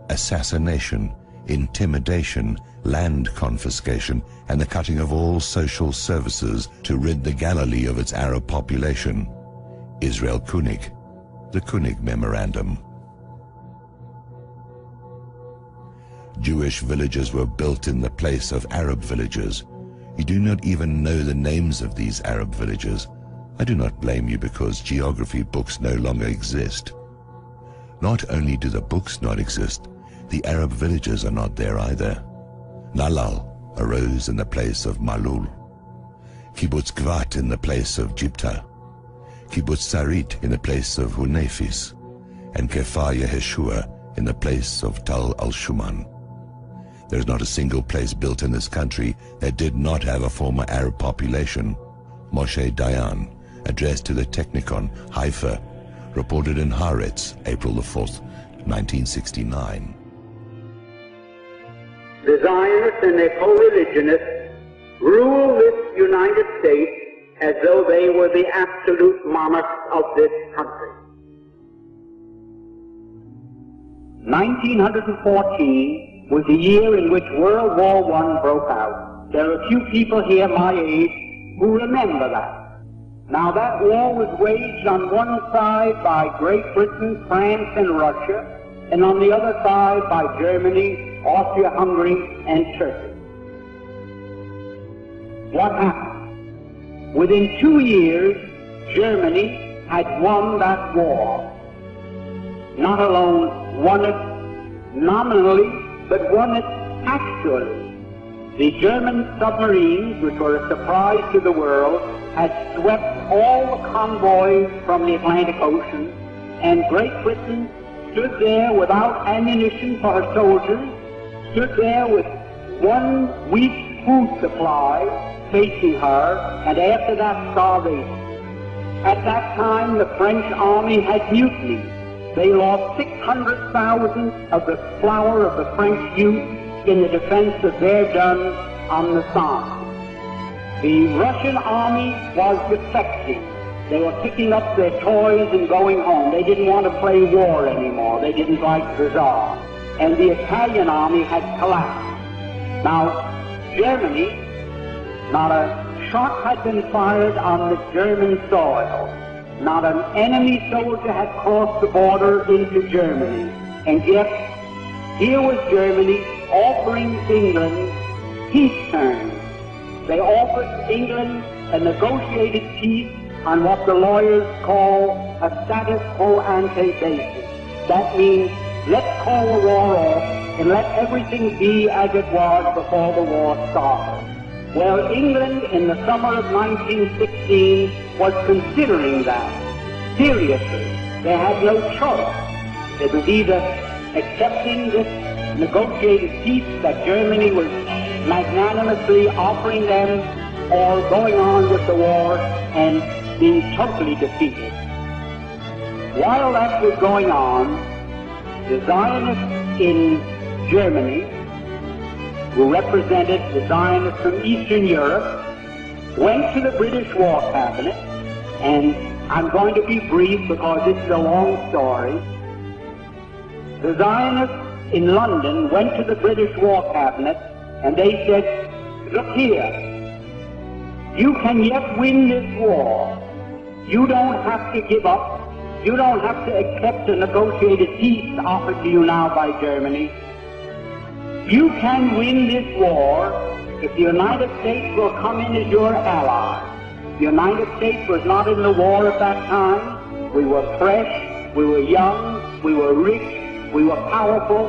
Assassination, intimidation, land confiscation, and the cutting of all social services to rid the Galilee of its Arab population. Israel Koenig, the Koenig Memorandum. Jewish villages were built in the place of Arab villages. You do not even know the names of these Arab villages. I do not blame you because geography books no longer exist. Not only do the books not exist, the Arab villages are not there either. Nalal arose in the place of Malul, Kibbutz Gvat in the place of Jipta, Kibbutz Sarit in the place of Hunefis, and Kefar Yeshua in the place of Tal al-Shuman. There is not a single place built in this country that did not have a former Arab population. Moshe Dayan, addressed to the Technikon, Haifa, reported in Haaretz, April the 4th, 1969. The Zionists and their co-religionists rule this United States as though they were the absolute monarchs of this country. 1914 was the year in which World War I broke out. There are a few people here my age who remember that. Now that war was waged on one side by Great Britain, France, and Russia, and on the other side by Germany, Austria-Hungary, and Turkey. What happened? Within 2 years, Germany had won that war. Not alone won it nominally, but won it actually. The German submarines, which were a surprise to the world, had swept all the convoys from the Atlantic Ocean, and Great Britain stood there without ammunition for her soldiers, stood there with 1 week's food supply facing her, and after that, starvation. At that time, the French army had mutinied. They lost 600,000 of the flower of the French youth in the defense of Verdun on the Somme. The Russian army was defecting. They were picking up their toys and going home. They didn't want to play war anymore. They didn't like the Tsar. And the Italian army had collapsed. Now, Germany, not a shot had been fired on the German soil. Not an enemy soldier had crossed the border into Germany. And yet, here was Germany offering England peace terms. They offered England a negotiated peace on what the lawyers call a status quo ante basis. That means let's call the war off and let everything be as it was before the war started. Well, England in the summer of 1916 was considering that seriously. They had no choice. It was either accepting this negotiated peace that Germany was magnanimously offering them or going on with the war and being totally defeated. While that was going on, the Zionists in Germany, who represented the Zionists from Eastern Europe, went to the British War Cabinet And I'm going to be brief because this is a long story. The Zionists in London went to the British War Cabinet and they said, look here, you can yet win this war. You don't have to give up. You don't have to accept a negotiated peace offered to you now by Germany. You can win this war if the United States will come in as your ally. The United States was not in the war at that time. We were fresh, we were young, we were rich, we were powerful.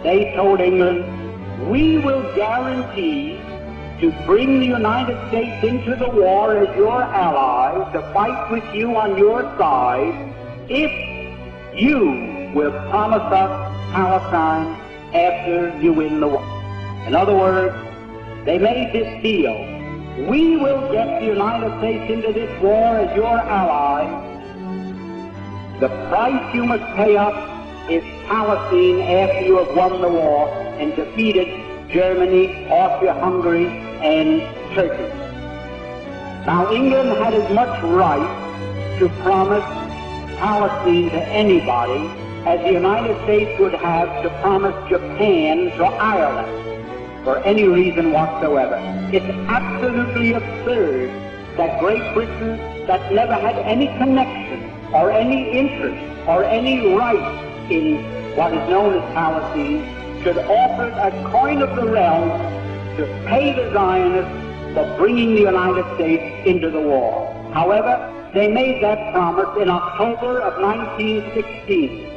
They told England, we will guarantee to bring the United States into the war as your ally, to fight with you on your side, if you will promise us Palestine after you win the war. In other words, they made this deal. We will get the United States into this war as your ally. The price you must pay us is Palestine after you have won the war and defeated Germany, Austria-Hungary, and Turkey. Now, England had as much right to promise Palestine to anybody as the United States would have to promise Japan to Ireland for any reason whatsoever. It's absolutely absurd that Great Britain, that never had any connection or any interest or any right in what is known as Palestine, should offer a coin of the realm to pay the Zionists for bringing the United States into the war. However, they made that promise in October of 1916.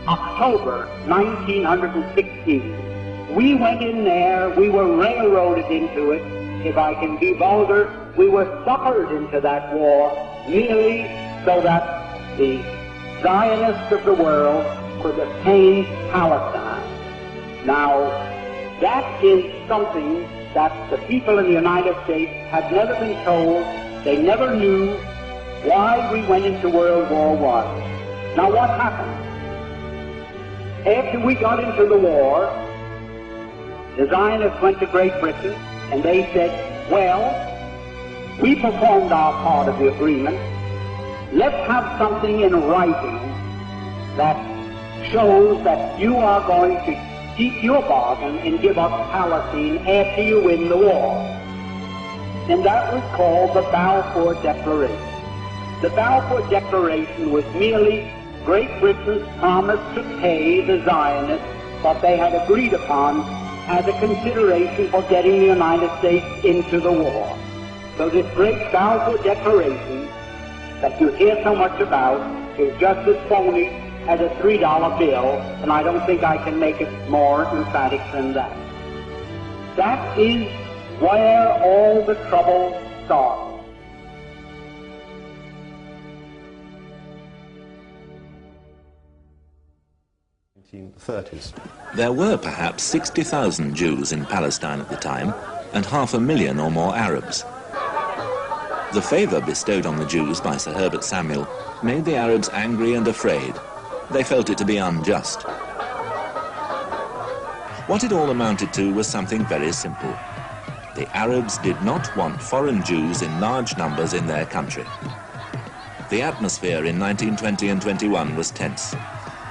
October 1916. We went in there, we were railroaded into it. If I can be vulgar, we were suckered into that war merely so that the Zionists of the world could obtain Palestine. Now, that is something that the people in the United States had never been told. They never knew why we went into World War I. Now, what happened? After we got into the war, the Zionists went to Great Britain and they said, well, we performed our part of the agreement. Let's have something in writing that shows that you are going to keep your bargain and give up Palestine after you win the war. And that was called the Balfour Declaration. The Balfour Declaration was merely Great Britain's promise to pay the Zionists what they had agreed upon as a consideration for getting the United States into the war. So this great Balfour Declaration that you hear so much about is just as phony as a $3 bill, and I don't think I can make it more emphatic than that. That is where all the trouble started. There were perhaps 60,000 Jews in Palestine at the time, and 500,000 or more Arabs. The favour bestowed on the Jews by Sir Herbert Samuel made the Arabs angry and afraid. They felt it to be unjust. What it all amounted to was something very simple. The Arabs did not want foreign Jews in large numbers in their country. The atmosphere in 1920 and 21 was tense.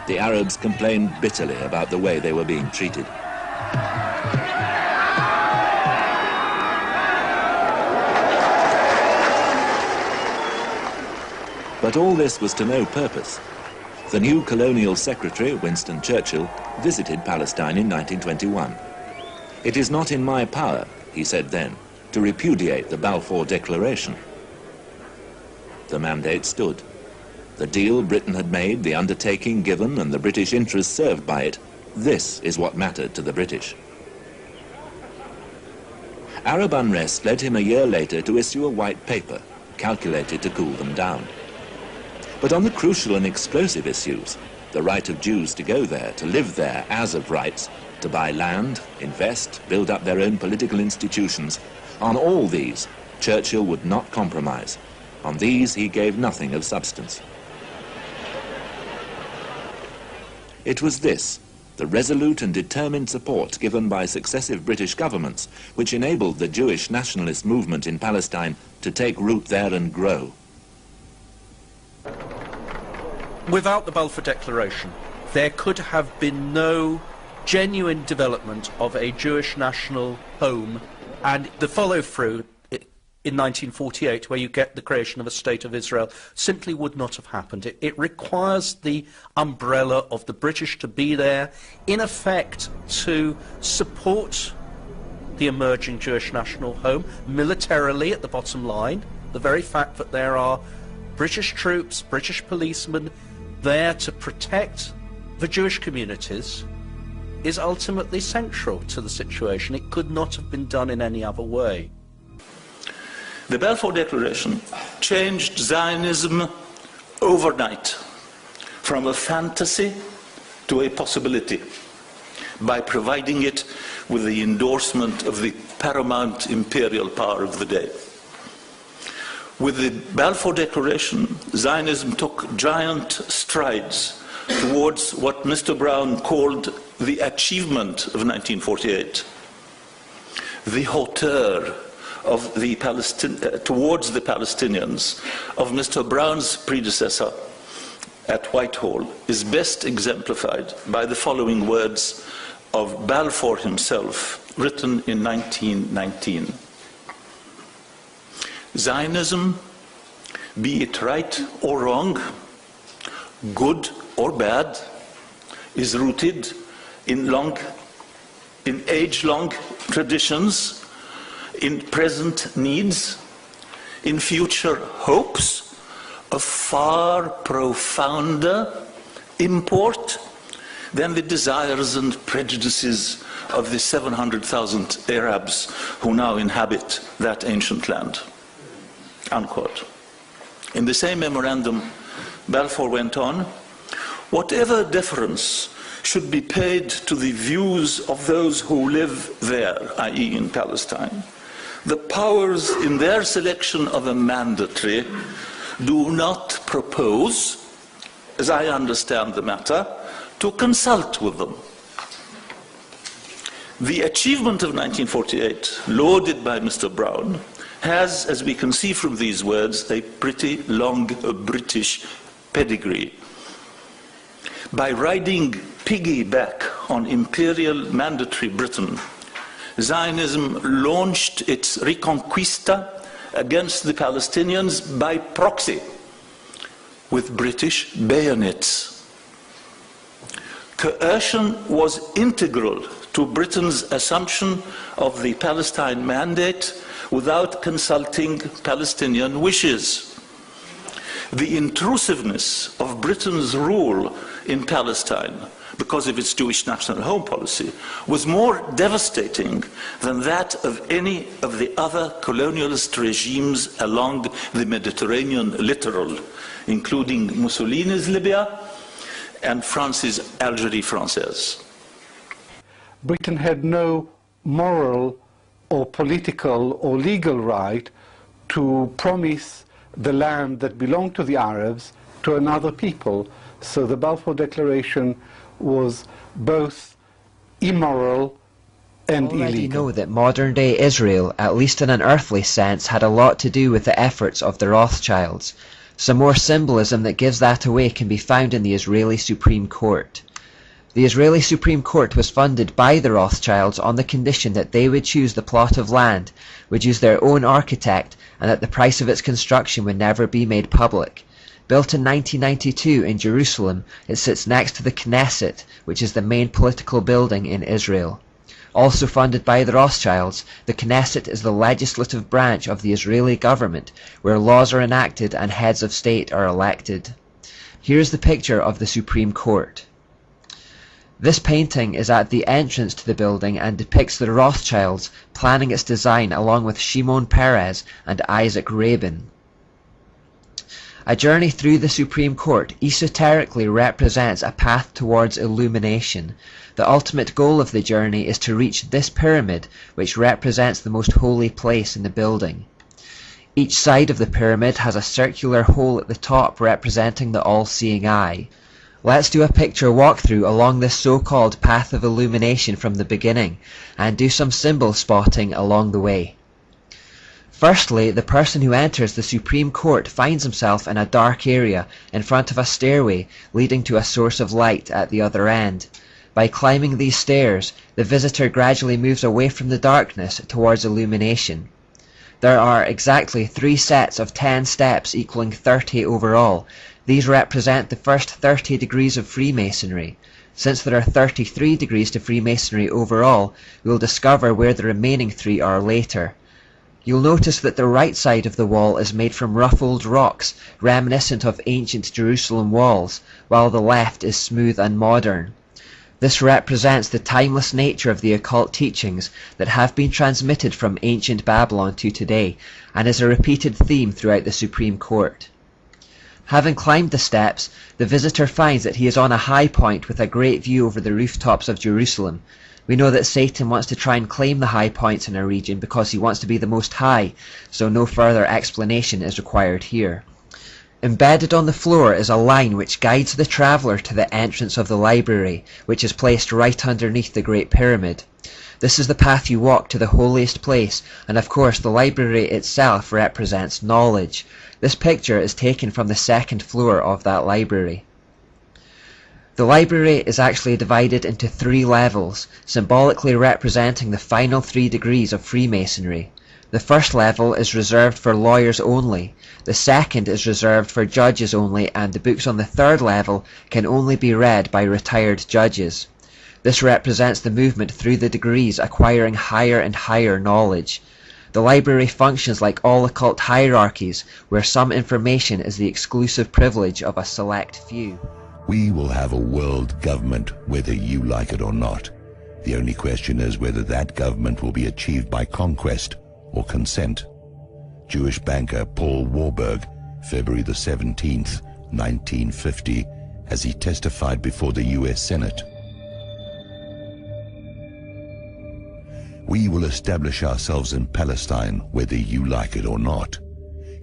The Arabs complained bitterly about the way they were being treated. But all this was to no purpose. The new colonial secretary, Winston Churchill, visited Palestine in 1921. "It is not in my power," he said then, "to repudiate the Balfour Declaration." The mandate stood. The deal Britain had made, the undertaking given, and the British interests served by it, this is what mattered to the British. Arab unrest led him a year later to issue a white paper, calculated to cool them down. But on the crucial and explosive issues, the right of Jews to go there, to live there as of rights, to buy land, invest, build up their own political institutions, on all these, Churchill would not compromise. On these, he gave nothing of substance. It was this, the resolute and determined support given by successive British governments, which enabled the Jewish nationalist movement in Palestine to take root there and grow. Without the Balfour Declaration, there could have been no genuine development of a Jewish national home, and the follow-through in 1948, where you get the creation of a State of Israel, simply would not have happened. It requires the umbrella of the British to be there, in effect, to support the emerging Jewish national home, militarily at the bottom line. The very fact that there are British troops, British policemen there to protect the Jewish communities is ultimately central to the situation. It could not have been done in any other way. The Balfour Declaration changed Zionism overnight from a fantasy to a possibility by providing it with the endorsement of the paramount imperial power of the day. With the Balfour Declaration, Zionism took giant strides towards what Mr. Brown called the achievement of 1948, the hauteur of the towards the Palestinians of Mr. Brown's predecessor at Whitehall is best exemplified by the following words of Balfour himself, written in 1919. Zionism, be it right or wrong, good or bad, is rooted in age-long traditions, in present needs, in future hopes of far profounder import than the desires and prejudices of the 700,000 Arabs who now inhabit that ancient land. Unquote. In the same memorandum, Balfour went on, whatever deference should be paid to the views of those who live there, i.e. in Palestine, the powers in their selection of a mandatory do not propose, as I understand the matter, to consult with them. The achievement of 1948, lauded by Mr. Brown, has, as we can see from these words, a pretty long British pedigree. By riding piggyback on imperial mandatory Britain, Zionism launched its reconquista against the Palestinians by proxy, with British bayonets. Coercion was integral to Britain's assumption of the Palestine Mandate without consulting Palestinian wishes. The intrusiveness of Britain's rule in Palestine, because of its Jewish national home policy, was more devastating than that of any of the other colonialist regimes along the Mediterranean littoral, including Mussolini's Libya and France's Algérie française. Britain had no moral or political or legal right to promise the land that belonged to the Arabs to another people. So the Balfour Declaration was both immoral and illegal. We already know that modern-day Israel, at least in an earthly sense, had a lot to do with the efforts of the Rothschilds. Some more symbolism that gives that away can be found in the Israeli Supreme Court. The Israeli Supreme Court was funded by the Rothschilds on the condition that they would choose the plot of land, would use their own architect, and that the price of its construction would never be made public. Built in 1992 in Jerusalem, it sits next to the Knesset, which is the main political building in Israel. Also funded by the Rothschilds, the Knesset is the legislative branch of the Israeli government, where laws are enacted and heads of state are elected. Here's the picture of the Supreme Court. This painting is at the entrance to the building and depicts the Rothschilds planning its design along with Shimon Peres and Isaac Rabin. A journey through the Supreme Court esoterically represents a path towards illumination. The ultimate goal of the journey is to reach this pyramid, which represents the most holy place in the building. Each side of the pyramid has a circular hole at the top representing the all-seeing eye. Let's do a picture walkthrough along this so-called path of illumination from the beginning, and do some symbol spotting along the way. Firstly, the person who enters the Supreme Court finds himself in a dark area in front of a stairway leading to a source of light at the other end. By climbing these stairs, the visitor gradually moves away from the darkness towards illumination. There are exactly 3 sets of 10 steps equaling 30 overall. These represent the first 30 degrees of Freemasonry. Since there are 33 degrees to Freemasonry overall, we will discover where the remaining 3 are later. You'll notice that the right side of the wall is made from rough old rocks, reminiscent of ancient Jerusalem walls, while the left is smooth and modern. This represents the timeless nature of the occult teachings that have been transmitted from ancient Babylon to today, and is a repeated theme throughout the Supreme Court. Having climbed the steps, the visitor finds that he is on a high point with a great view over the rooftops of Jerusalem. We know that Satan wants to try and claim the high points in a region because he wants to be the most high, so no further explanation is required here. Embedded on the floor is a line which guides the traveller to the entrance of the library, which is placed right underneath the Great Pyramid. This is the path you walk to the holiest place, and of course the library itself represents knowledge. This picture is taken from the 2nd floor of that library. The library is actually divided into 3 levels, symbolically representing the final 3 degrees of Freemasonry. The first level is reserved for lawyers only, the second is reserved for judges only, and the books on the 3rd level can only be read by retired judges. This represents the movement through the degrees, acquiring higher and higher knowledge. The library functions like all occult hierarchies, where some information is the exclusive privilege of a select few. We will have a world government whether you like it or not. The only question is whether that government will be achieved by conquest or consent. Jewish banker Paul Warburg, February the 17th, 1950, as he testified before the US Senate. We will establish ourselves in Palestine whether you like it or not.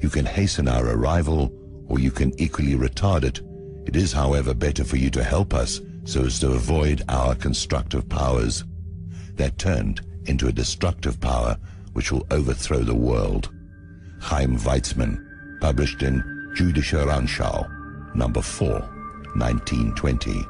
You can hasten our arrival, or you can equally retard it. It is, however, better for you to help us so as to avoid our constructive powers. That turned into a destructive power which will overthrow the world. Chaim Weizmann, published in Jüdische Rundschau, number 4, 1920.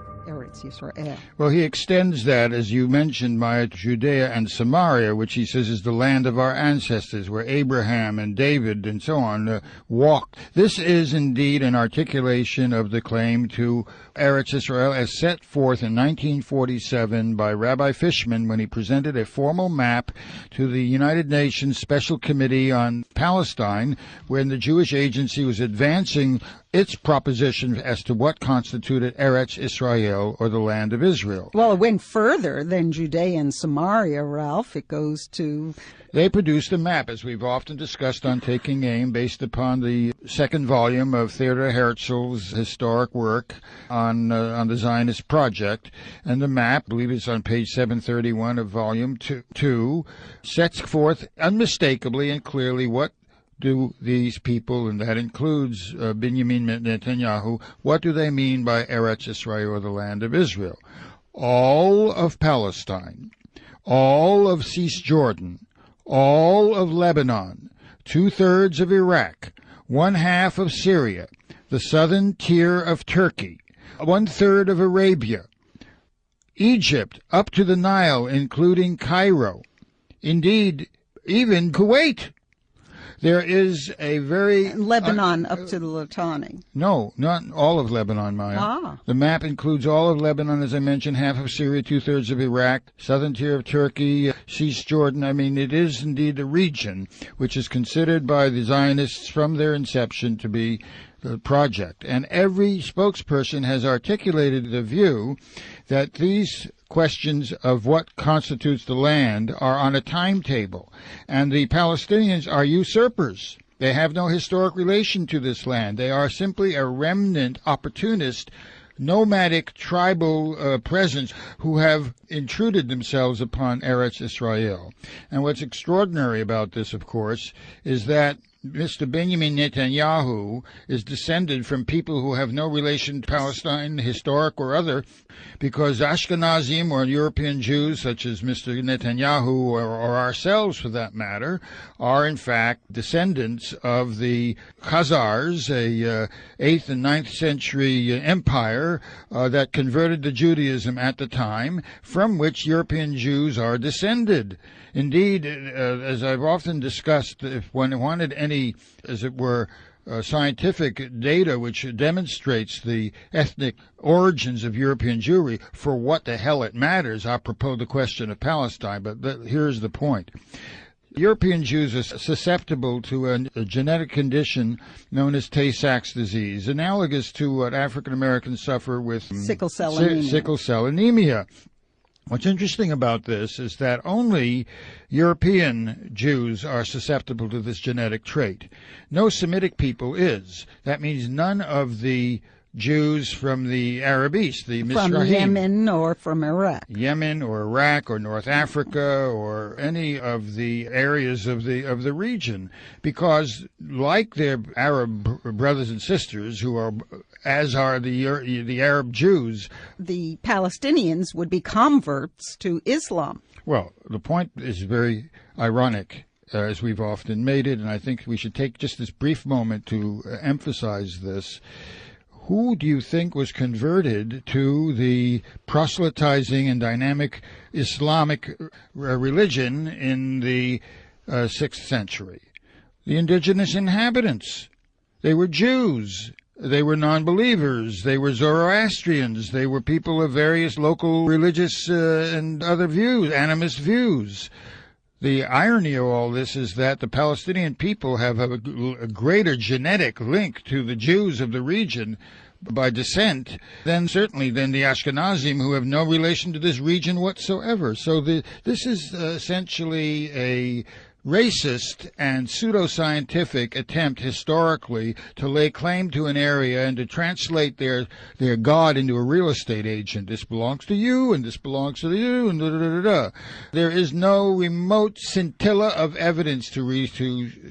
Well, he extends that, as you mentioned, Maya, to Judea and Samaria, which he says is the land of our ancestors, where Abraham and David and so on walked. This is indeed an articulation of the claim to Eretz Israel as set forth in 1947 by Rabbi Fishman when he presented a formal map to the United Nations Special Committee on Palestine, when the Jewish Agency was advancing its proposition as to what constituted Eretz Israel, or the land of Israel. Well, it went further than Judea and Samaria, Ralph. It goes to... They produced a map, as we've often discussed on Taking Aim, based upon the 2nd volume of Theodor Herzl's historic work on the Zionist project. And the map, I believe it's on page 731 of volume 2, sets forth unmistakably and clearly what do these people, and that includes Benjamin Netanyahu, what do they mean by Eretz Israel, or the land of Israel? All of Palestine, all of Cisjordan, all of Lebanon, 2/3 of Iraq, 1/2 of Syria, the southern tier of Turkey, 1/3 of Arabia, Egypt up to the Nile, including Cairo, indeed, even Kuwait. There is a very... Lebanon up to the Litani. No, not all of Lebanon, Maya. Ah. The map includes all of Lebanon, as I mentioned, 1/2 of Syria, 2/3 of Iraq, southern tier of Turkey, Cisjordan. I mean, it is indeed a region which is considered by the Zionists from their inception to be the project. And every spokesperson has articulated the view that these questions of what constitutes the land are on a timetable, and the Palestinians are usurpers. They have no historic relation to this land. They are simply a remnant, opportunist, nomadic tribal presence who have intruded themselves upon Eretz Israel. And what's extraordinary about this, of course, is that Mr. Benjamin Netanyahu is descended from people who have no relation to Palestine, historic or other, because Ashkenazim or European Jews, such as Mr. Netanyahu or ourselves for that matter, are in fact descendants of the Khazars, a 8th and 9th century empire that converted to Judaism at the time, from which European Jews are descended. Indeed, as I've often discussed, if one wanted any, as it were, scientific data which demonstrates the ethnic origins of European Jewry, for what the hell it matters, apropos the question of Palestine, but here's the point. European Jews are susceptible to a genetic condition known as Tay-Sachs disease, analogous to what African Americans suffer with sickle cell anemia. Sickle cell anemia. What's interesting about this is that only European Jews are susceptible to this genetic trait. No Semitic people is. That means none of the Jews from the Arab East, the Mizrahim. From Yemen or from Iraq. Yemen or Iraq or North Africa or any of the areas of the region, because like their Arab brothers and sisters, who are, as are the Arab Jews, the Palestinians would be converts to Islam. Well, the point is very ironic, as we've often made it, and I think we should take just this brief moment to emphasize this. Who do you think was converted to the proselytizing and dynamic Islamic religion in the 6th century? The indigenous inhabitants. They were Jews. They were non-believers. They were Zoroastrians. They were people of various local religious and other views, animist views. The irony of all this is that the Palestinian people have a greater genetic link to the Jews of the region by descent than certainly than the Ashkenazim, who have no relation to this region whatsoever. So this is essentially a racist and pseudoscientific attempt historically to lay claim to an area and to translate their God into a real estate agent. This belongs to you, and this belongs to you, and da-da-da-da-da. There is no remote scintilla of evidence to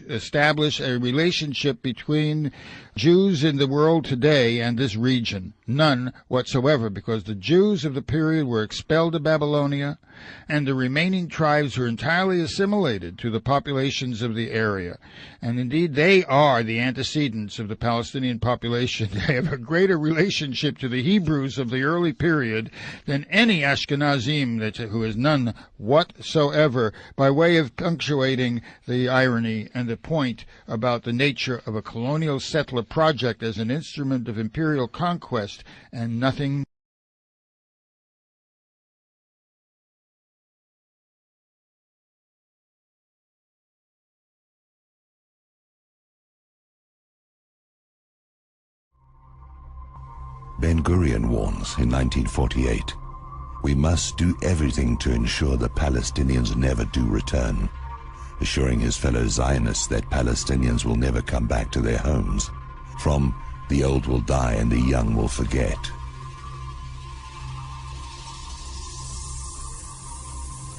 establish a relationship between Jews in the world today and this region. None whatsoever, because the Jews of the period were expelled to Babylonia, and the remaining tribes were entirely assimilated to the populations of the area. And indeed, they are the antecedents of the Palestinian population. They have a greater relationship to the Hebrews of the early period than any Ashkenazim, who is none whatsoever, by way of punctuating the irony and the point about the nature of a colonial settler project as an instrument of imperial conquest and nothing. Ben-Gurion warns in 1948, "We must do everything to ensure the Palestinians never do return," assuring his fellow Zionists that Palestinians will never come back to their homes. From "the old will die and the young will forget."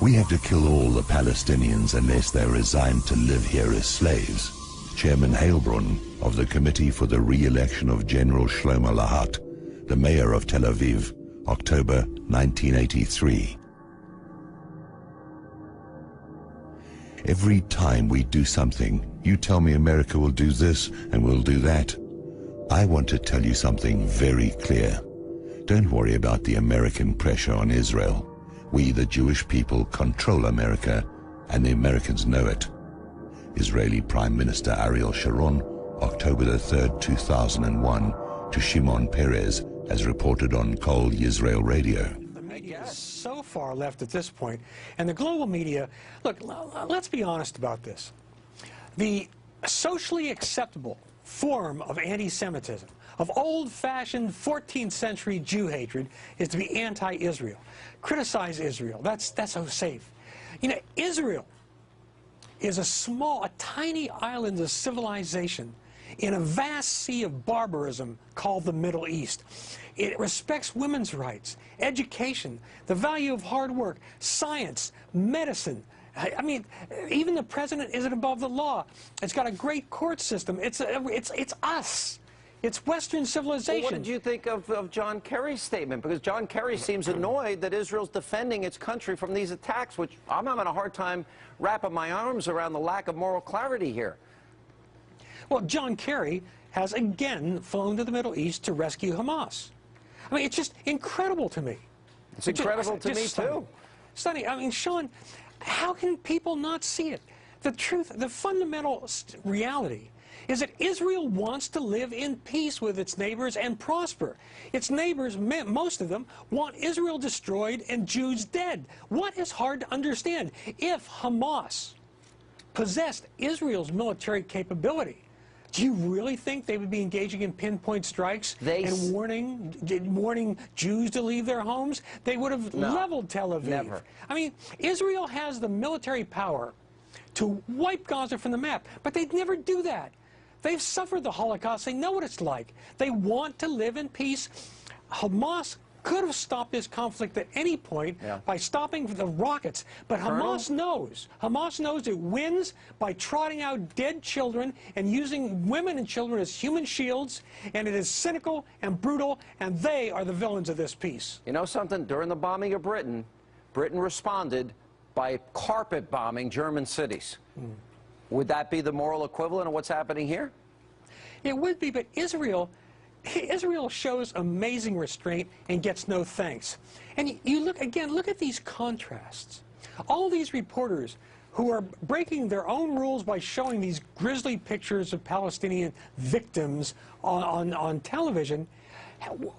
"We have to kill all the Palestinians unless they resign to live here as slaves," Chairman Heilbron of the Committee for the Re-election of General Shlomo Lahat, the mayor of Tel Aviv, October 1983. "Every time we do something, you tell me America will do this and we'll do that. I want to tell you something very clear. Don't worry about the American pressure on Israel. We, the Jewish people, control America, and the Americans know it." Israeli Prime Minister Ariel Sharon, October the 3rd, 2001, to Shimon Peres, as reported on Kol Yisrael Radio. The media is so far left at this point, and the global media, look, let's be honest about this. The socially acceptable form of anti-Semitism, of old-fashioned 14th century Jew hatred, is to be anti-Israel. Criticize Israel. That's so safe. You know, Israel is a tiny island of civilization in a vast sea of barbarism called the Middle East. It respects women's rights, education, the value of hard work, science, medicine, I mean, even the president isn't above the law. It's got a great court system. It's us. It's Western civilization. Well, what did you think of John Kerry's statement? Because John Kerry seems annoyed that Israel's defending its country from these attacks, which I'm having a hard time wrapping my arms around the lack of moral clarity here. Well, John Kerry has again flown to the Middle East to rescue Hamas. I mean, it's just incredible to me. It's incredible to me, too. Stunning. I mean, Sean, how can people not see it? The truth, the fundamental reality is that Israel wants to live in peace with its neighbors and prosper. Its neighbors, most of them, want Israel destroyed and Jews dead. What is hard to understand? If Hamas possessed Israel's military capability, do you really think they would be engaging in pinpoint strikes and warning Jews to leave their homes? They would have leveled Tel Aviv. Never. I mean, Israel has the military power to wipe Gaza from the map, but they'd never do that. They've suffered the Holocaust. They know what it's like. They want to live in peace. Hamas could have stopped this conflict at any point by stopping the rockets. But Hamas knows it wins by trotting out dead children and using women and children as human shields. And it is cynical and brutal, and they are the villains of this peace. You know something? During the bombing of Britain, Britain responded by carpet bombing German cities. Would that be the moral equivalent of what's happening here? It would be, but Israel shows amazing restraint and gets no thanks. And you look at these contrasts. All these reporters who are breaking their own rules by showing these grisly pictures of Palestinian victims on television,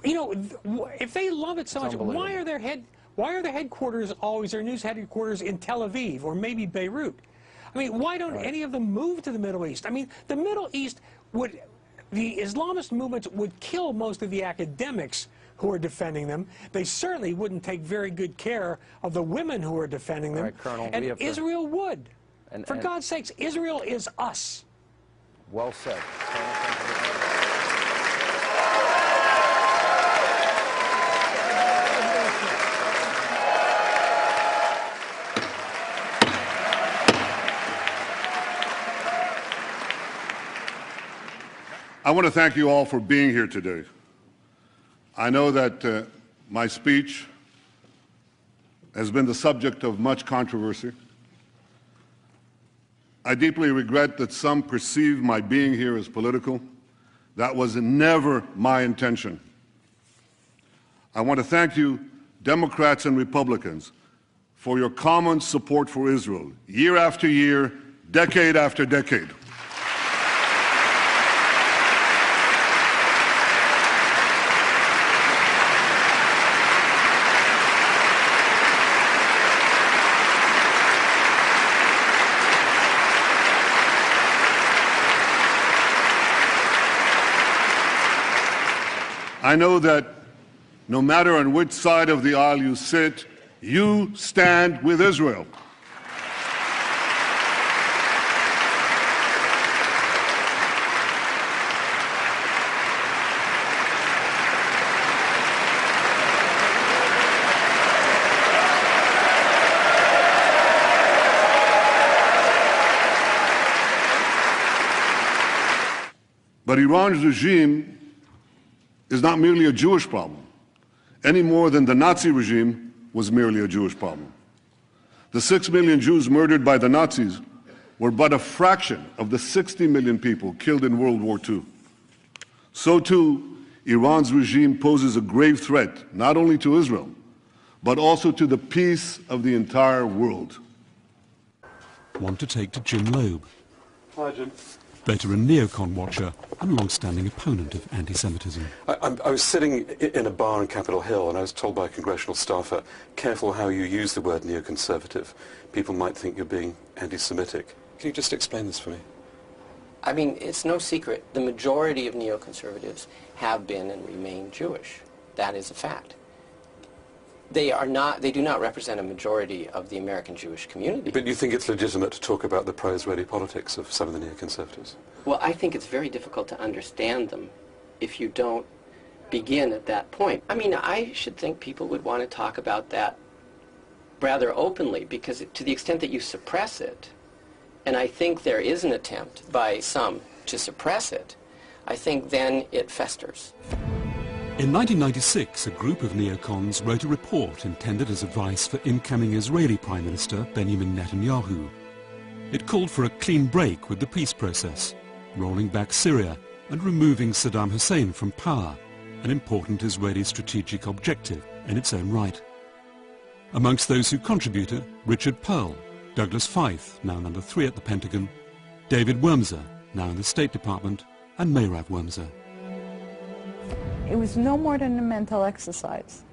you know, if they love it so much, why are their headquarters always, their news headquarters in Tel Aviv or maybe Beirut? I mean, why don't any of them move to the Middle East? I mean, the Middle East would, the Islamist movements would kill most of the academics who are defending them. They certainly wouldn't take very good care of the women who are defending them. Right, Colonel, and Israel would. For God's sakes, Israel is us. Well said. I want to thank you all for being here today. I know that my speech has been the subject of much controversy. I deeply regret that some perceive my being here as political. That was never my intention. I want to thank you, Democrats and Republicans, for your common support for Israel, year after year, decade after decade. I know that no matter on which side of the aisle you sit, you stand with Israel. But Iran's regime is not merely a Jewish problem, any more than the Nazi regime was merely a Jewish problem. The 6 million Jews murdered by the Nazis were but a fraction of the 60 million people killed in World War II. So too, Iran's regime poses a grave threat not only to Israel, but also to the peace of the entire world. One to take to Jim Loeb. Hi, Jim. Veteran neocon watcher and long-standing opponent of anti-Semitism. I was sitting in a bar on Capitol Hill and I was told by a congressional staffer, careful how you use the word neoconservative. People might think you're being anti-Semitic. Can you just explain this for me? I mean, it's no secret. The majority of neoconservatives have been and remain Jewish. That is a fact. They do not represent a majority of the American Jewish community. But you think it's legitimate to talk about the pro-Israeli politics of some of the neoconservatives? Well, I think it's very difficult to understand them if you don't begin at that point. I mean, I should think people would want to talk about that rather openly, because to the extent that you suppress it, and I think there is an attempt by some to suppress it, I think then it festers. In 1996, a group of neocons wrote a report intended as advice for incoming Israeli Prime Minister Benjamin Netanyahu. It called for a clean break with the peace process, rolling back Syria and removing Saddam Hussein from power, an important Israeli strategic objective in its own right. Amongst those who contributed, Richard Pearl, Douglas Feith, now number 3 at the Pentagon, David Wurmser, now in the State Department, and Mehrav Wurmser. It was no more than a mental exercise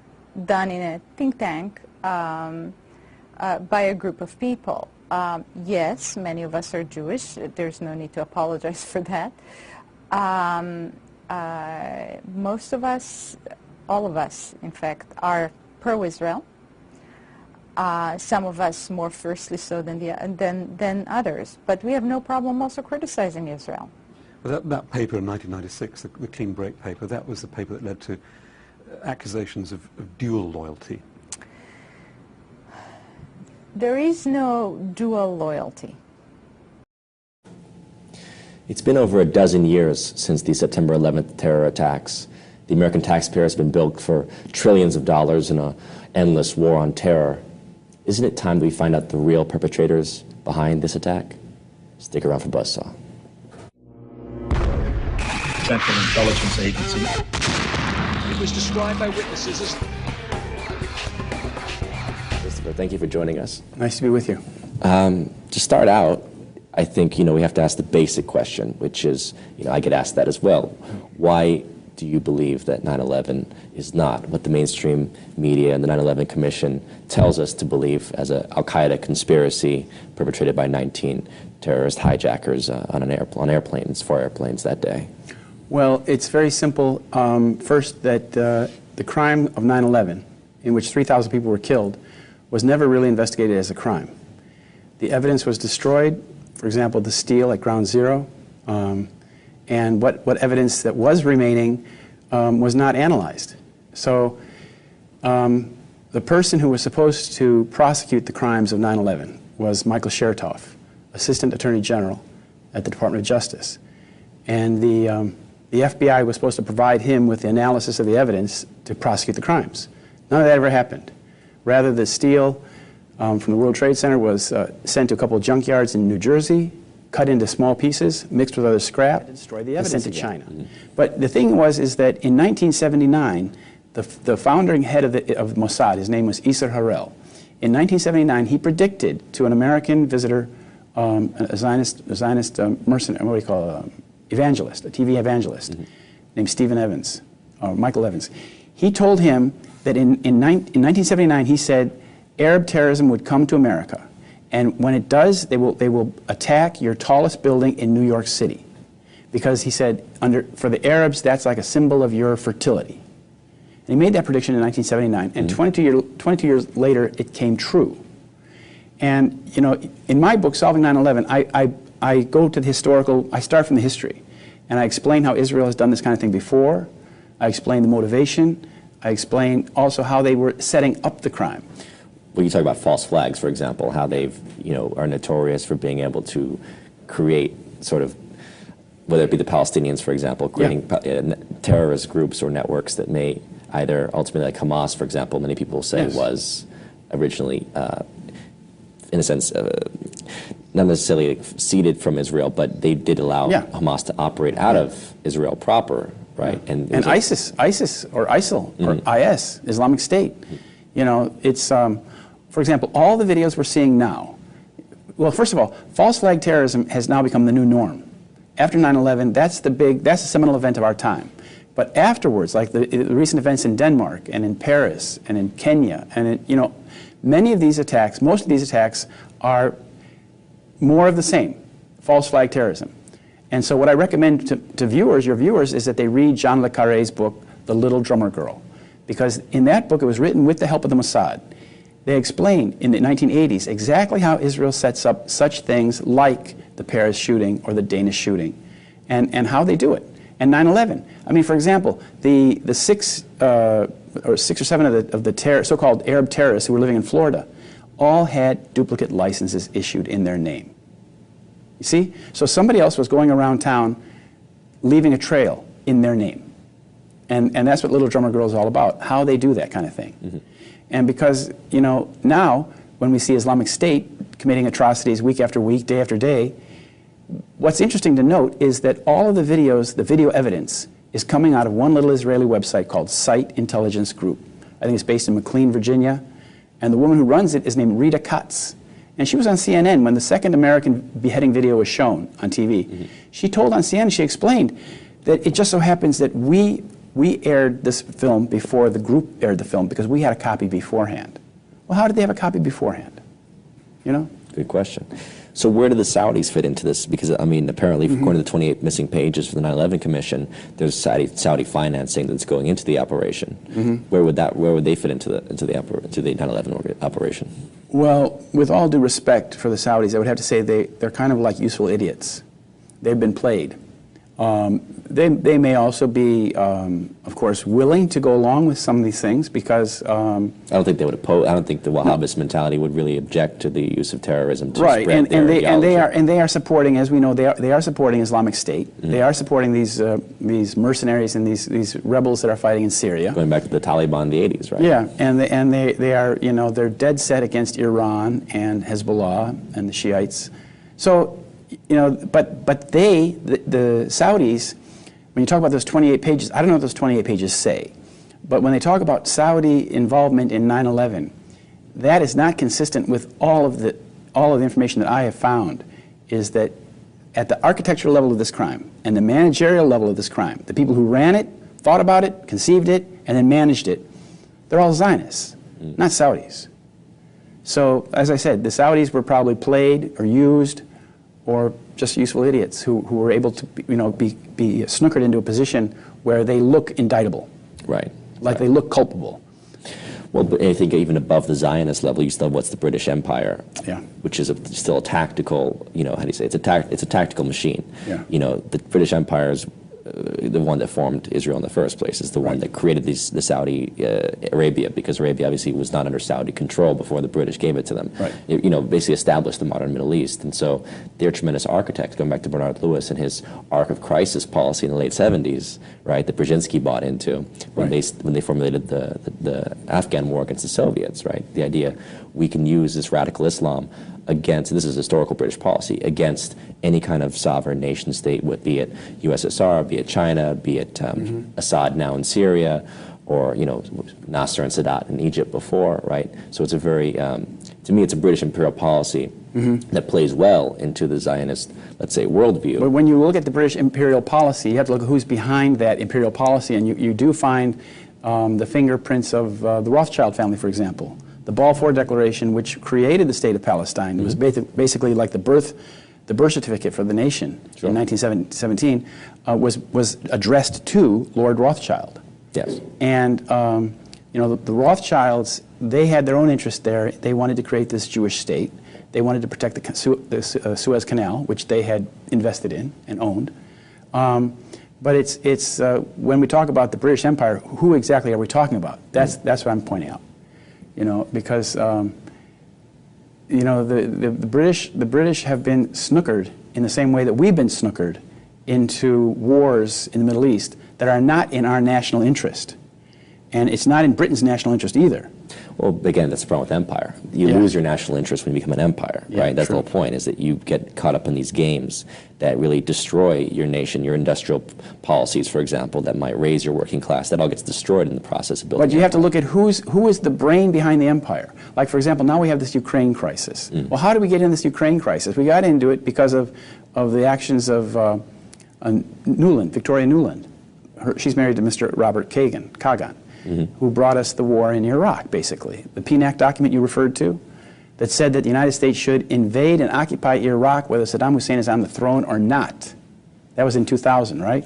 done in a think tank by a group of people. Yes, many of us are Jewish. There's no need to apologize for that. Most of us, all of us, in fact, are pro-Israel. Some of us more fiercely so than others. But we have no problem also criticizing Israel. Well, that paper in 1996, the Clean Break paper, that was the paper that led to accusations of dual loyalty. There is no dual loyalty. It's been over a dozen years since the September 11th terror attacks. The American taxpayer has been bilked for trillions of dollars in an endless war on terror. Isn't it time that we find out the real perpetrators behind this attack? Stick around for Buzzsaw. Central Intelligence Agency. It was described by witnesses as... Christopher, thank you for joining us. Nice to be with you. To start out, I think, we have to ask the basic question, which is, I get asked that as well. Why do you believe that 9/11 is not what the mainstream media and the 9/11 Commission tells us to believe as an al-Qaeda conspiracy perpetrated by 19 terrorist hijackers on airplanes, 4 airplanes that day? Well, it's very simple. First, that the crime of 9/11, in which 3,000 people were killed, was never really investigated as a crime. The evidence was destroyed, for example, the steel at Ground Zero, and what evidence that was remaining was not analyzed. So the person who was supposed to prosecute the crimes of 9/11 was Michael Chertoff, Assistant Attorney General at the Department of Justice. And the FBI was supposed to provide him with the analysis of the evidence to prosecute the crimes. None of that ever happened. Rather, the steel from the World Trade Center was sent to a couple of junkyards in New Jersey, cut into small pieces, mixed with other scrap, destroyed the evidence, sent to China. But the thing is that in 1979, the founding head of Mossad, his name was Isser Harel. In 1979, he predicted to an American visitor, a Zionist mercenary, what do you call evangelist, a TV evangelist, named Stephen Evans, or Michael Evans. He told him that in 1979, he said Arab terrorism would come to America. And when it does, they will attack your tallest building in New York City. Because he said, for the Arabs, that's like a symbol of your fertility. And he made that prediction in 1979, and 22 years later, it came true. And, in my book, Solving 9/11, I go to the historical, I start from the history. And I explain how Israel has done this kind of thing before. I explain the motivation. I explain also how they were setting up the crime. Well, you talk about false flags, for example, how they've, are notorious for being able to create sort of, whether it be the Palestinians, for example, creating terrorist groups or networks that may either ultimately, like Hamas, for example, many people say was originally, in a sense, not necessarily seeded from Israel, but they did allow Hamas to operate out of Israel proper, right? And ISIS or ISIL or IS, Islamic State, it's, for example, all the videos we're seeing now, well, first of all, false flag terrorism has now become the new norm. After 9/11, that's the seminal event of our time. But afterwards, like the recent events in Denmark and in Paris and in Kenya, and many of these attacks, most of these attacks are more of the same, false flag terrorism. And so what I recommend to your viewers, is that they read John le Carré's book, The Little Drummer Girl. Because in that book, it was written with the help of the Mossad. They explain in the 1980s exactly how Israel sets up such things like the Paris shooting or the Danish shooting, and how they do it. And 9/11. I mean, for example, the 6 or 7 of the so-called Arab terrorists who were living in Florida, all had duplicate licenses issued in their name. You see? So somebody else was going around town leaving a trail in their name. And that's what Little Drummer Girl is all about, how they do that kind of thing. Mm-hmm. And because, you know, now when we see Islamic State committing atrocities week after week, day after day, what's interesting to note is that all of the videos, the video evidence, is coming out of one little Israeli website called Site Intelligence Group. I think it's based in McLean, Virginia. And the woman who runs it is named Rita Katz. And she was on CNN when the second American beheading video was shown on TV. Mm-hmm. She told on CNN, she explained that it just so happens that we aired this film before the group aired the film because we had a copy beforehand. Well, how did they have a copy beforehand? You know? Good question. So where do the Saudis fit into this? Because, I mean, apparently, according to the 28 missing pages for the 9/11 Commission, there's Saudi financing that's going into the operation. Where would they fit into the 9/11 operation? Well, with all due respect for the Saudis, I would have to say they're kind of like useful idiots. They've been played. They may also be, of course, willing to go along with some of these things because I don't think they would oppose. I don't think the Wahhabist mentality would really object to the use of terrorism to right, spread their ideology. and they are supporting, as we know, they are supporting Islamic State. They are supporting these mercenaries and these rebels that are fighting in Syria. Going back to the Taliban in the 80s, right? Yeah, and they are, you know, they're dead set against Iran and Hezbollah and the Shiites. So, you know, but the Saudis, when you talk about those 28 pages, I don't know what those 28 pages say, but when they talk about Saudi involvement in 9/11, that is not consistent with all of the information that I have found, is that at the architectural level of this crime and the managerial level of this crime, the people who ran it, thought about it, conceived it, and then managed it, they're all Zionists, not Saudis. So, as I said, the Saudis were probably played or used or just useful idiots who were able to, you know, be snookered into a position where they look indictable. Right. Like they look culpable. Well, but I think even above the Zionist level, you still have what's the British Empire, yeah, which is still a tactical, you know, how do you say, it's a tactical machine. Yeah. You know, the British Empire is the one that formed Israel in the first place, is the one that created the Saudi Arabia, because Arabia obviously was not under Saudi control before the British gave it to them. Right. You know, basically established the modern Middle East. And so they're tremendous architects, going back to Bernard Lewis and his arc of crisis policy in the late 70s, right, that Brzezinski bought into when they formulated the Afghan war against the Soviets, right? The idea we can use this radical Islam against, this is historical British policy, against any kind of sovereign nation state, be it USSR, be it China, be it Assad now in Syria, or, you know, Nasser and Sadat in Egypt before, right? So it's a very, to me, it's a British imperial policy that plays well into the Zionist, let's say, worldview. But when you look at the British imperial policy, you have to look at who's behind that imperial policy, and you do find the fingerprints of the Rothschild family, for example. The Balfour Declaration, which created the state of Palestine, was basically like the birth certificate for the nation in 1917, was addressed to Lord Rothschild. Yes. And you know, the Rothschilds, they had their own interest there. They wanted to create this Jewish state. They wanted to protect the Suez Canal, which they had invested in and owned. But it's when we talk about the British Empire, who exactly are we talking about? That's what I'm pointing out. You know, because you know, the British have been snookered in the same way that we've been snookered into wars in the Middle East that are not in our national interest, and it's not in Britain's national interest either. Well, again, that's the problem with empire. You lose your national interest when you become an empire, right? That's the whole point, is that you get caught up in these games that really destroy your nation, your industrial policies, for example, that might raise your working class. That all gets destroyed in the process of building. But you have to look at who is the brain behind the empire. Like, for example, now we have this Ukraine crisis. Well, how did we get in this Ukraine crisis? We got into it because of the actions of Nuland, Victoria Nuland. She's married to Mr. Robert Kagan. Who brought us the war in Iraq, basically. The PNAC document you referred to that said that the United States should invade and occupy Iraq whether Saddam Hussein is on the throne or not. That was in 2000, right?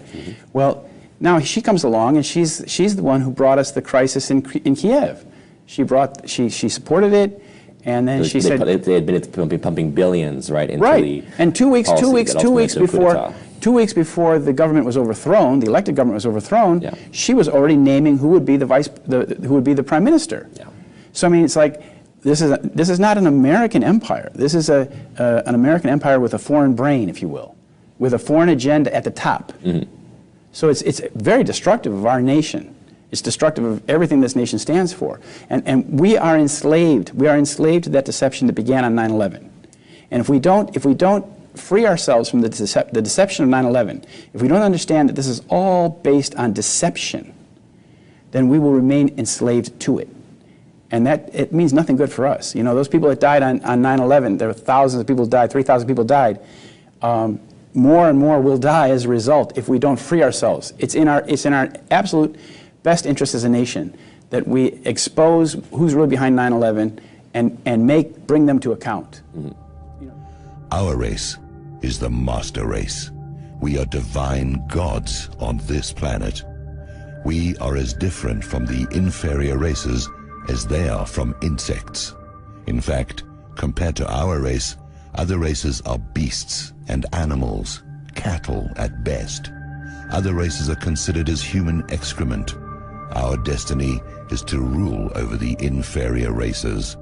Well, now she comes along and she's the one who brought us the crisis in Kiev. She supported it, and then she said they had been pumping billions right into the and 2 weeks before the government was overthrown, the elected government was overthrown, she was already naming who would be the prime minister. So I mean, it's like This is not an American empire. This is an American empire with a foreign brain, if you will, with a foreign agenda at the top. Mm-hmm. So it's very destructive of our nation. It's destructive of everything this nation stands for. And we are enslaved. We are enslaved to that deception that began on 9/11. And if we don't free ourselves from the deception of 9/11, if we don't understand that this is all based on deception, then we will remain enslaved to it. And that, it means nothing good for us. You know, those people that died on 9/11, there were thousands of people who died, 3,000 people died. More and more will die as a result if we don't free ourselves. It's in our absolute best interest as a nation that we expose who's really behind 9/11 and bring them to account. Mm-hmm. Our race is the master race. We are divine gods on this planet. We are as different from the inferior races as they are from insects. In fact, compared to our race, other races are beasts and animals, cattle at best. Other races are considered as human excrement. Our destiny is to rule over the inferior races.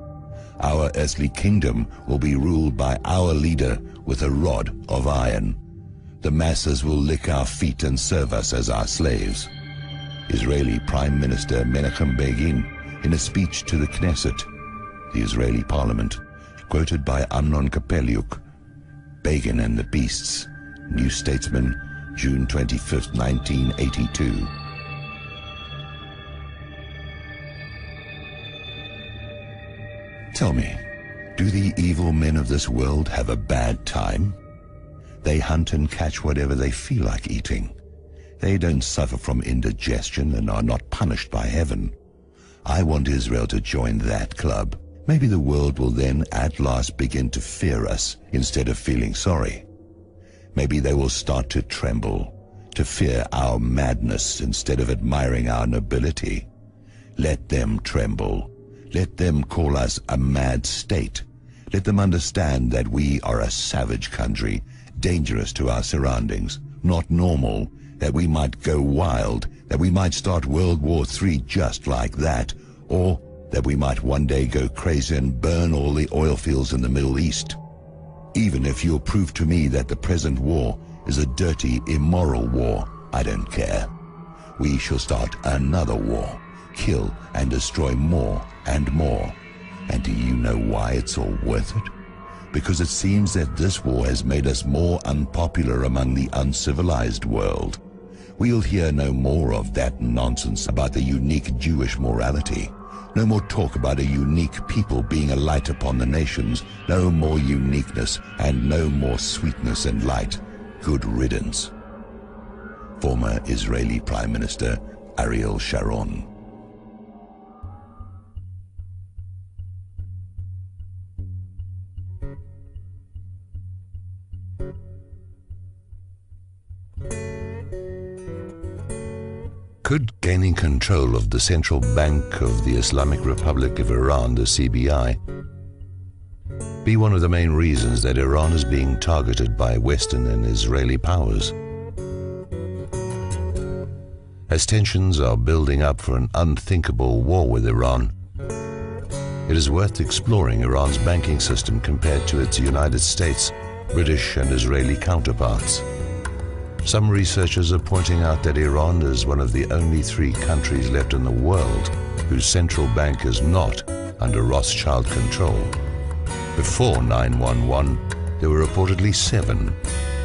Our earthly kingdom will be ruled by our leader with a rod of iron. The masses will lick our feet and serve us as our slaves. Israeli Prime Minister Menachem Begin, in a speech to the Knesset, the Israeli parliament, quoted by Amnon Kapeliuk, Begin and the Beasts, New Statesman, June 25, 1982. Tell me, do the evil men of this world have a bad time? They hunt and catch whatever they feel like eating. They don't suffer from indigestion and are not punished by heaven. I want Israel to join that club. Maybe the world will then at last begin to fear us instead of feeling sorry. Maybe they will start to tremble, to fear our madness instead of admiring our nobility. Let them tremble. Let them call us a mad state. Let them understand that we are a savage country, dangerous to our surroundings, not normal, that we might go wild, that we might start World War III just like that, or that we might one day go crazy and burn all the oil fields in the Middle East. Even if you'll prove to me that the present war is a dirty, immoral war, I don't care. We shall start another war, kill and destroy more and more. And do you know why it's all worth it? Because it seems that this war has made us more unpopular among the uncivilized world. We'll hear no more of that nonsense about the unique Jewish morality. No more talk about a unique people being a light upon the nations. No more uniqueness and no more sweetness and light. Good riddance. Former Israeli Prime Minister Ariel Sharon. Could gaining control of the Central Bank of the Islamic Republic of Iran, the CBI, be one of the main reasons that Iran is being targeted by Western and Israeli powers? As tensions are building up for an unthinkable war with Iran, it is worth exploring Iran's banking system compared to its United States, British and Israeli counterparts. Some researchers are pointing out that Iran is one of the only 3 countries left in the world whose central bank is not under Rothschild control. Before 9/11, there were reportedly 7: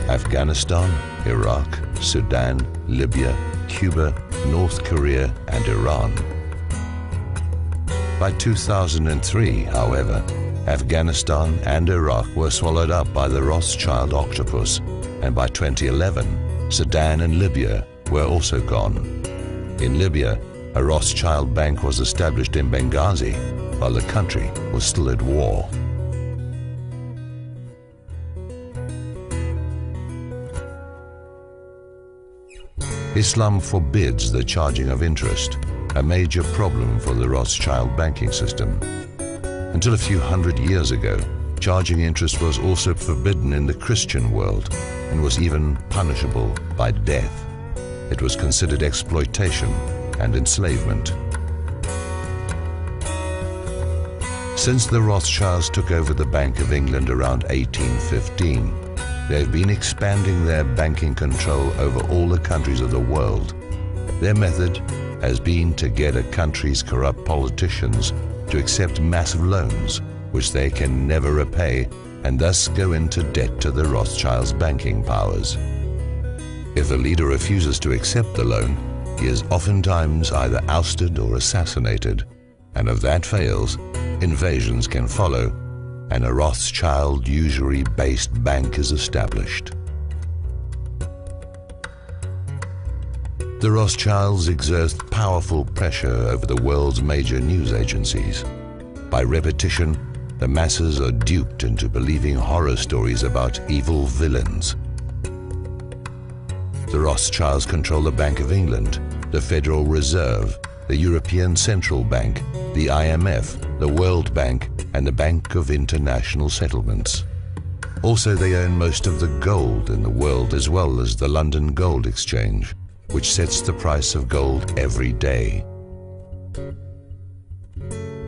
Afghanistan, Iraq, Sudan, Libya, Cuba, North Korea, and Iran. By 2003, however, Afghanistan and Iraq were swallowed up by the Rothschild octopus, and by 2011, Sudan and Libya were also gone. In Libya, a Rothschild bank was established in Benghazi, while the country was still at war. Islam forbids the charging of interest, a major problem for the Rothschild banking system. Until a few hundred years ago, charging interest was also forbidden in the Christian world and was even punishable by death. It was considered exploitation and enslavement. Since the Rothschilds took over the Bank of England around 1815, they've been expanding their banking control over all the countries of the world. Their method has been to get a country's corrupt politicians to accept massive loans, which they can never repay, and thus go into debt to the Rothschilds' banking powers. If a leader refuses to accept the loan, he is oftentimes either ousted or assassinated, and if that fails, invasions can follow, and a Rothschild usury-based bank is established. The Rothschilds exert powerful pressure over the world's major news agencies. By repetition, the masses are duped into believing horror stories about evil villains. The Rothschilds control the Bank of England, the Federal Reserve, the European Central Bank, the IMF, the World Bank, and the Bank of International Settlements. Also, they own most of the gold in the world, as well as the London Gold Exchange, which sets the price of gold every day.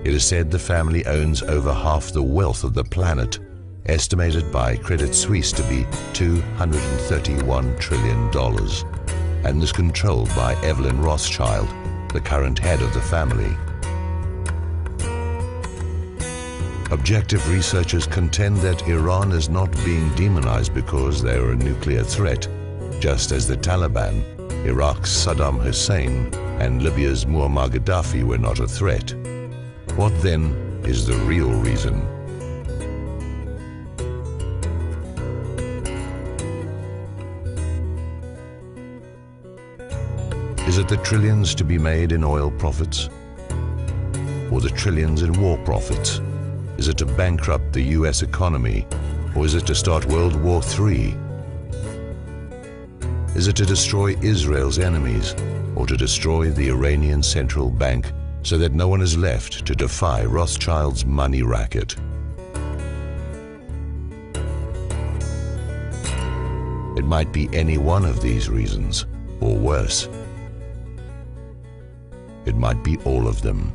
It is said the family owns over half the wealth of the planet, estimated by Credit Suisse to be $231 trillion, and is controlled by Evelyn Rothschild, the current head of the family. Objective researchers contend that Iran is not being demonized because they are a nuclear threat, just as the Taliban, Iraq's Saddam Hussein, and Libya's Muammar Gaddafi were not a threat. What then is the real reason? Is it the trillions to be made in oil profits? Or the trillions in war profits? Is it to bankrupt the US economy? Or is it to start World War III? Is it to destroy Israel's enemies? Or to destroy the Iranian central bank so that no one is left to defy Rothschild's money racket? It might be any one of these reasons, or worse. It might be all of them.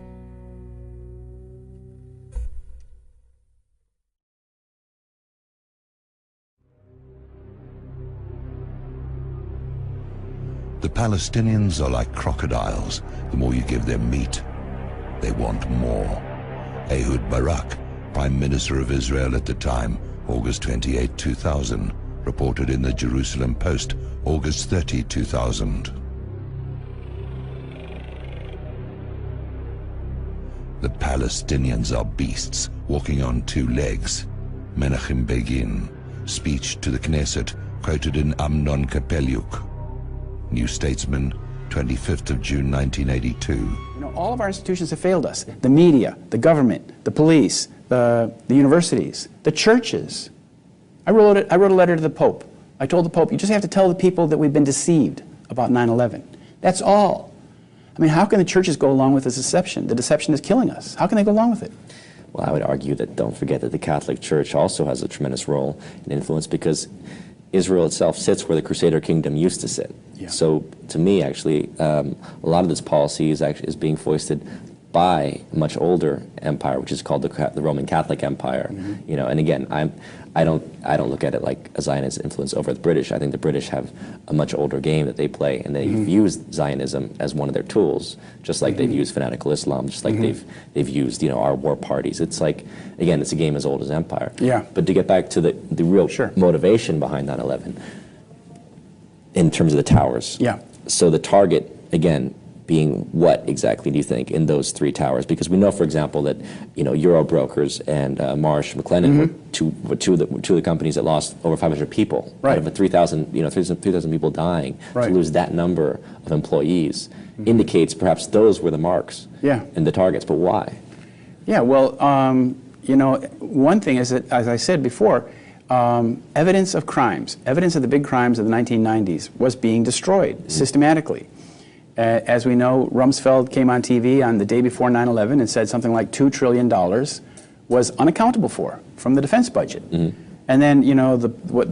The Palestinians are like crocodiles. The more you give them meat, they want more. Ehud Barak, Prime Minister of Israel at the time, August 28, 2000, reported in the Jerusalem Post, August 30, 2000. The Palestinians are beasts, walking on two legs. Menachem Begin, speech to the Knesset, quoted in Amnon Kapeliuk. New Statesman, 25th of June 1982. You know, all of our institutions have failed us. The media, the government, the police, the universities, the churches. I wrote a letter to the Pope. I told the Pope, you just have to tell the people that we've been deceived about 9/11. That's all. I mean, how can the churches go along with this deception? The deception is killing us. How can they go along with it? Well, I would argue that don't forget that the Catholic Church also has a tremendous role and influence, because Israel itself sits where the Crusader kingdom used to sit. Yeah. So to me, actually, a lot of this policy is being foisted by a much older empire, which is called the Roman Catholic Empire. Mm-hmm. You know, and again, I don't look at it like a Zionist influence over the British. I think the British have a much older game that they play, and they've used Zionism as one of their tools, just like they've used fanatical Islam, just like they've used, you know, our war parties. It's like, again, it's a game as old as empire. Yeah. But to get back to the real motivation behind 9/11, in terms of the towers. Yeah. So the target, again, being what exactly do you think in those three towers? Because we know, for example, that, you know, Euro Brokers and Marsh McLennan were two of the companies that lost over 500 people out of a 3,000 people dying. To lose that number of employees indicates perhaps those were the marks and the targets. But why? Yeah. Well, you know, one thing is that, as I said before, evidence of crimes, evidence of the big crimes of the 1990s was being destroyed systematically. As we know, Rumsfeld came on TV on the day before 9/11 and said something like $2 trillion was unaccountable for from the defense budget. And then, you know, the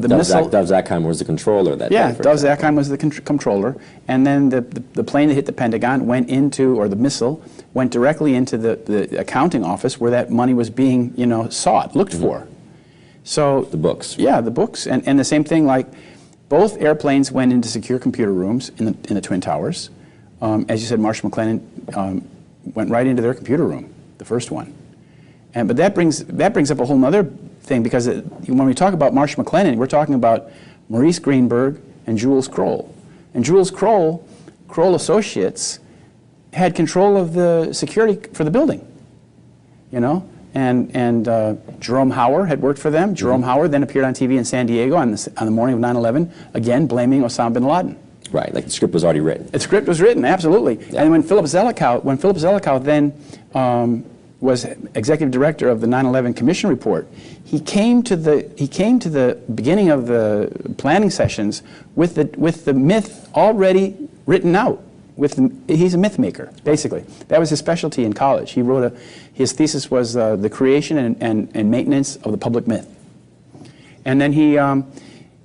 missile... Dov Zakheim was the controller that Yeah, day, Dov Zakheim was the controller. And then the plane that hit the Pentagon went into, or the missile, went directly into the accounting office where that money was being, you know, sought, looked for. So... The books. Yeah, the books. And the same thing, like, both airplanes went into secure computer rooms in the Twin Towers. As you said, Marshall McLennan went right into their computer room, the first one. But that brings up a whole other thing, because when we talk about Marshall McLennan, we're talking about Maurice Greenberg and Jules Kroll. And Jules Kroll Associates, had control of the security for the building, you know? And Jerome Hauer had worked for them. Jerome Hauer then appeared on TV in San Diego on the morning of 9/11, again blaming Osama bin Laden. Right, like the script was already written. The script was written, absolutely. Yeah. And when Philip Zelikow then was executive director of the 9/11 Commission report, he came to the beginning of the planning sessions with the myth already written out. He's a myth maker, basically. That was his specialty in college. He wrote his thesis was the creation and maintenance of the public myth. And then he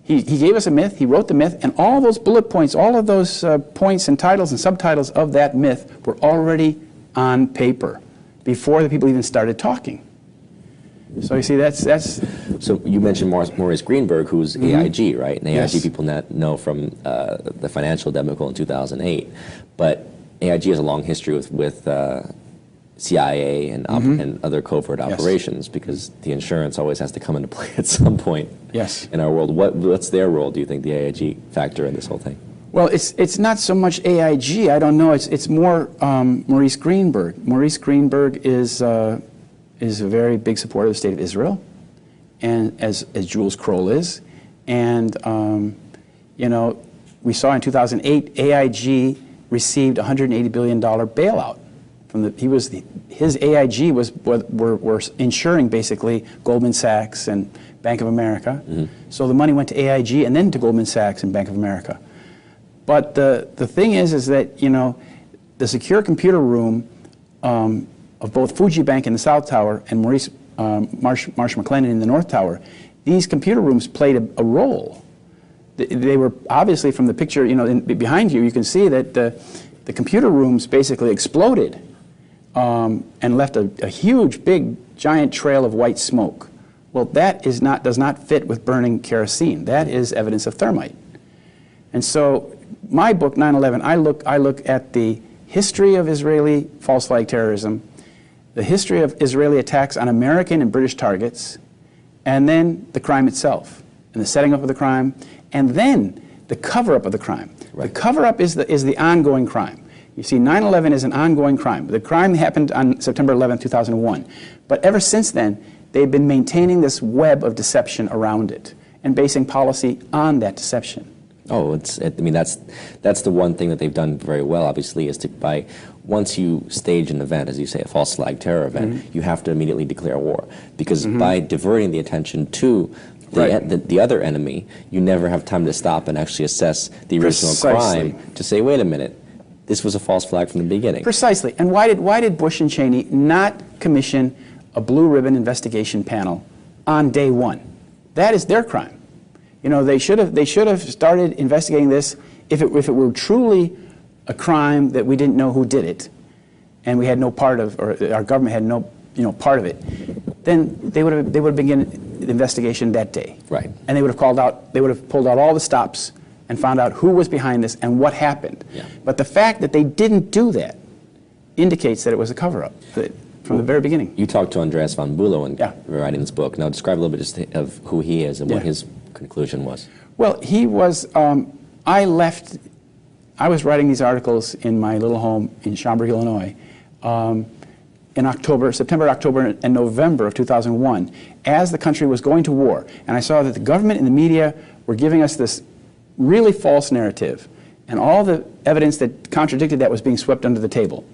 gave us a myth, he wrote the myth, and all those bullet points, all of those points and titles and subtitles of that myth were already on paper before the people even started talking. So you see, that's... So you mentioned Maurice Greenberg, who's AIG, right? And AIG people know from the financial debacle in 2008. But AIG has a long history with CIA and other covert operations, because the insurance always has to come into play at some point in our world. What's their role, do you think, the AIG factor in this whole thing? Well, it's not so much AIG. I don't know. It's more Maurice Greenberg. Maurice Greenberg is a very big supporter of the State of Israel, and as Jules Kroll is. And, you know, we saw in 2008, AIG received a $180 billion bailout. His AIG were insuring, basically, Goldman Sachs and Bank of America. So the money went to AIG and then to Goldman Sachs and Bank of America. But the thing is that, you know, the secure computer room of both Fuji Bank in the South Tower and Marshall McLennan in the North Tower, these computer rooms played a role. They were obviously, from the picture, you know, behind you, you can see that the computer rooms basically exploded and left a huge, big, giant trail of white smoke. Well, that does not fit with burning kerosene. That is evidence of thermite. And so, my book, 9/11, I look at the history of Israeli false flag terrorism, the history of Israeli attacks on American and British targets, and then the crime itself, and the setting up of the crime, and then the cover-up of the crime. Right. The cover-up is the ongoing crime. You see, 9/11 is an ongoing crime. The crime happened on September 11, 2001. But ever since then, they've been maintaining this web of deception around it and basing policy on that deception. Oh, I mean, that's the one thing that they've done very well, obviously, is once you stage an event, as you say, a false flag terror event, you have to immediately declare war. Because by diverting the attention to the other enemy, you never have time to stop and actually assess the original crime to say, wait a minute, this was a false flag from the beginning. Precisely. And why did Bush and Cheney not commission a blue ribbon investigation panel on day one? That is their crime. You know, they should have started investigating this if it were truly a crime that we didn't know who did it, and we had no part of, or our government had no part of it. Then they would have begun the investigation that day. Right. And they would have pulled out all the stops and found out who was behind this and what happened. Yeah. But the fact that they didn't do that indicates that it was a cover-up from the very beginning. You talked to Andreas von Bülow in writing this book. Now describe a little bit just of who he is and what his conclusion was. Well, he was, I was writing these articles in my little home in Schaumburg, Illinois, in September, October, and November of 2001, as the country was going to war. And I saw that the government and the media were giving us this really false narrative, and all the evidence that contradicted that was being swept under the table.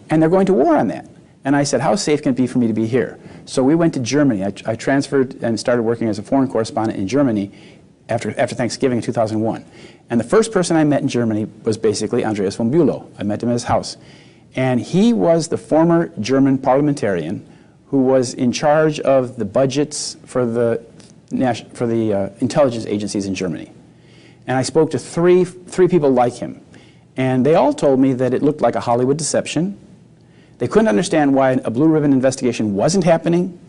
And they're going to war on that. And I said, how safe can it be for me to be here? So we went to Germany. I transferred and started working as a foreign correspondent in Germany after Thanksgiving in 2001. And the first person I met in Germany was basically Andreas von Bülow. I met him at his house. And he was the former German parliamentarian who was in charge of the budgets for the intelligence agencies in Germany. And I spoke to three people like him. And they all told me that it looked like a Hollywood deception. They couldn't understand why a blue ribbon investigation wasn't happening.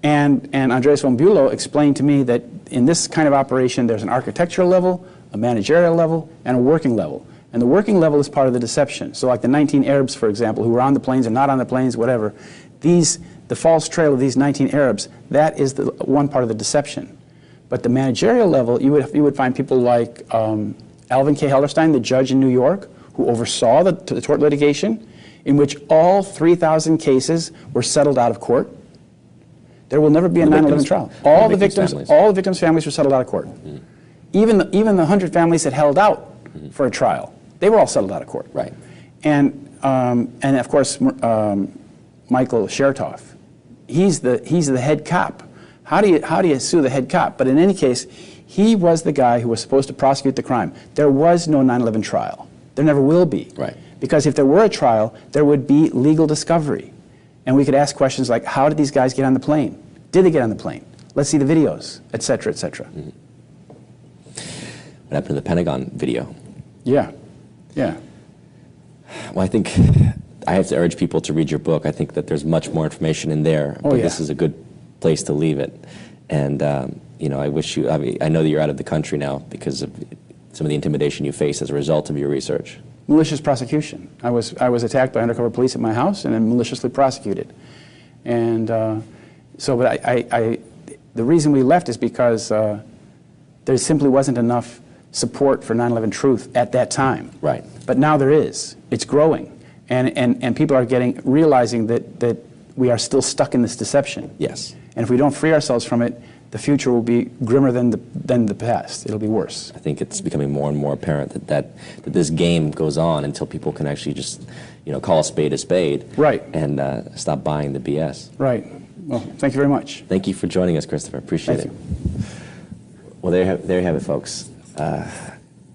And Andreas von Bülow explained to me that in this kind of operation, there's an architectural level, a managerial level, and a working level. And the working level is part of the deception. So like the 19 Arabs, for example, who were on the planes or not on the planes, whatever, the false trail of these 19 Arabs, that is the one part of the deception. But the managerial level, you would find people like Alvin K. Hellerstein, the judge in New York, who oversaw the tort litigation, in which all 3,000 cases were settled out of court. There will never be a 9/11 trial. All the victims' families were settled out of court. Mm. Even the 100 families that held out for a trial, they were all settled out of court. Right. And of course, Michael Chertoff, he's the head cop. How do you sue the head cop? But in any case, he was the guy who was supposed to prosecute the crime. There was no 9/11 trial. There never will be. Right. Because if there were a trial, there would be legal discovery. And we could ask questions like, how did these guys get on the plane? Did they get on the plane? Let's see the videos, et cetera, et cetera. Mm-hmm. What happened to the Pentagon video? Yeah, yeah. Well, I think I have to urge people to read your book. I think that there's much more information in there, but this is a good place to leave it. And, you know, I wish you, I know that you're out of the country now because of some of the intimidation you face as a result of your research. Malicious prosecution. I was attacked by undercover police at my house and then maliciously prosecuted. And but the reason we left is because there simply wasn't enough support for 9/11 truth at that time. Right. But now there is. It's growing. And people are realizing that we are still stuck in this deception. Yes. And if we don't free ourselves from it, the future will be grimmer than the past. It'll be worse. I think it's becoming more and more apparent that this game goes on until people can actually just, you know, call a spade, right, and stop buying the BS. Right. Well, thank you very much. Thank you for joining us, Christopher. Appreciate it. Well, there you have it, folks. A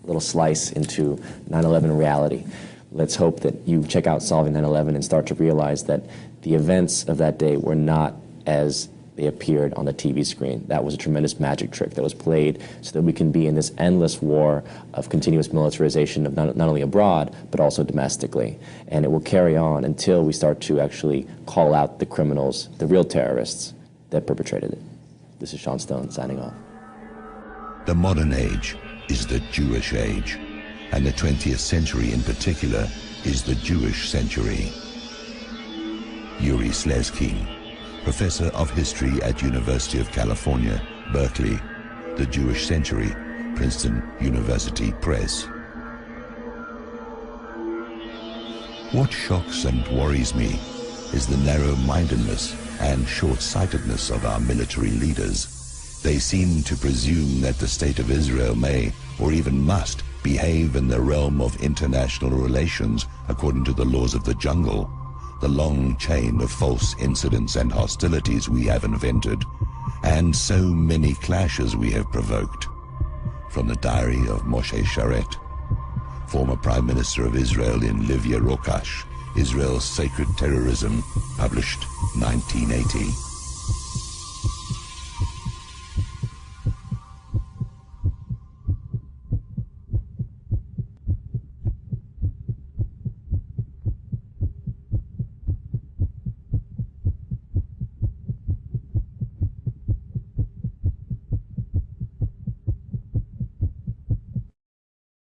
little slice into 9/11 reality. Let's hope that you check out Solving 9/11 and start to realize that the events of that day were not as they appeared on the TV screen. That was a tremendous magic trick that was played so that we can be in this endless war of continuous militarization of not only abroad, but also domestically. And it will carry on until we start to actually call out the criminals, the real terrorists that perpetrated it. This is Sean Stone signing off. The modern age is the Jewish age, and the 20th century in particular is the Jewish century. Yuri Slezký, Professor of History at University of California, Berkeley, The Jewish Century, Princeton University Press. What shocks and worries me is the narrow-mindedness and short-sightedness of our military leaders. They seem to presume that the State of Israel may, or even must, behave in the realm of international relations according to the laws of the jungle. The long chain of false incidents and hostilities we have invented, and so many clashes we have provoked. From the diary of Moshe Sharet, former Prime Minister of Israel in Livia Rokash, Israel's Sacred Terrorism, published 1980.